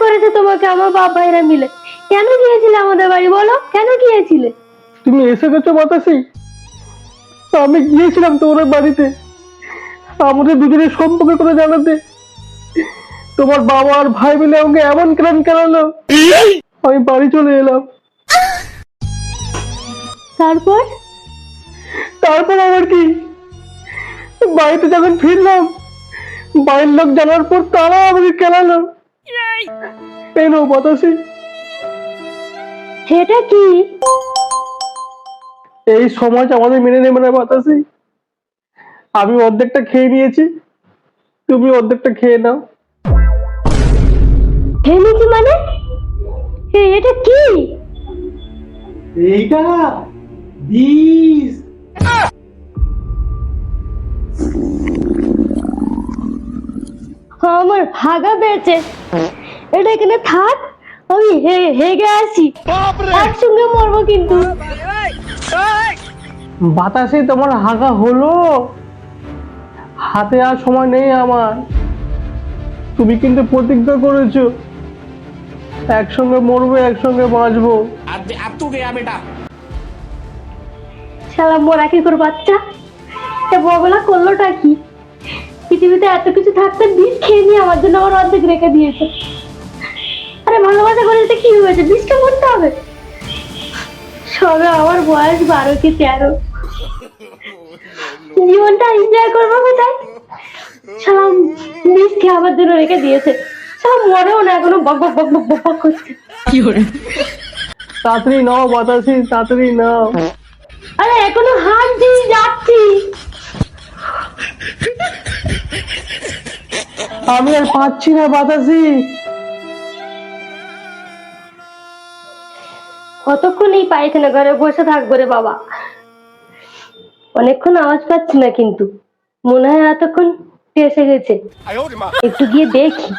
করেছে তোমাকে আমার বাপ ভাইরা মিলে? কেন গিয়েছিলে আমাদের বাড়ি বলো, কেন গিয়েছিলে? তুমি এসে গেছো বাতাসি, আমি গিয়েছিলাম তোমার বাড়িতে আমাদের দুজনের সম্পর্কের কথা জানাতে। তোমার বাবা আর ভাই মিলে আমাকে এমন কেন কেনালো, আমি বাড়ি চলে এলাম। তারপর? তারপর আবার কি, বাড়িতে যখন ফিরলাম বাড়ির লোক জানার পর তারা আমাকে কেনালো। এই নাও বাতাসি। সেটা কি? এই সমাজ আমাদের মেনে নেবে না বাতাসি। আমি অর্ধেকটা খেয়ে নিয়েছি, তুমি অর্ধেকটা খেয়ে নাও। খেয়ে নিয়েছি মানে? এটা কি? এইটা বিষ। আমার হাগা পেয়েছে, এটা এখানে থাক, আমি হেগে আসি, একসঙ্গে মরবো কিন্তু। বাতাসে তোমার হাগা হলো, হাতে আর সময় নেই আমার। তুমি কিন্তু প্রতিজ্ঞা করেছো একসঙ্গে মরবো একসঙ্গে বাঁচবো। শালা মোরা কি করে বাচ্চা, এটা বগলা করলোটা কি? পৃথিবীতে এত কিছু থাকতে বিষ খেয়ে নিয়ে আমার জন্য আমার অর্ধেক রেখে দিয়েছে। আরে ভালোবাসা করে যেতে কি হয়েছে, বিষটা মরতে হবে? সবে আমার বয়স 12 কি 13, জীবনটা এনজয় করবো কোথায়? শালা বিষ খেয়ে আমার জন্য রেখে দিয়েছে, শালা মরেও না এখনো বক বক বক বক বক বক করছে। তাড়াতাড়ি নাও বাতাসি, তাড়াতাড়ি নাও। আরে এখনো হাঁটছি, যাচ্ছি। আমি আর পাচ্ছি না বাতাসি। কতক্ষণ এই পায়খানা ঘরে বসে থাকবো রে বাবা? অনেকক্ষণ আওয়াজ পাচ্ছি না, কিন্তু মনে হয় এতক্ষণ এসে গেছে, একটু গিয়ে দেখি।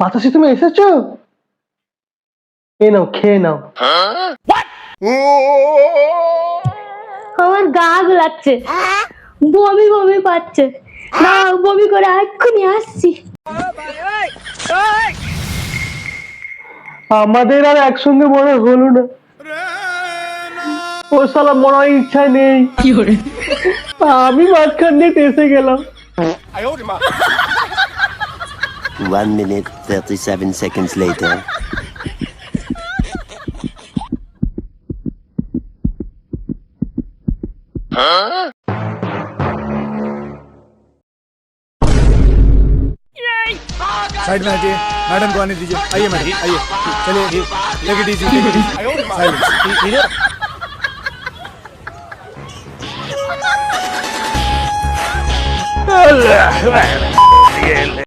বাতাসি তুমি এসেছো, এ নাও খেয়ে নাও। আমার গা গুলাচ্ছে, বমি বমি পাচ্ছে, না বমি করে এক্ষুনি আসছি। আমাদের আর একসঙ্গে মরা হলো না, ও শালা মরার ইচ্ছা নেই, আমি মাঝখান দিয়ে এসে গেলাম। 1 minute 37 seconds later. साइड में हटिए, मैडम को आने दीजिए। आइए मैडम, आइए, चलिए, take it easy, take it easy, silence.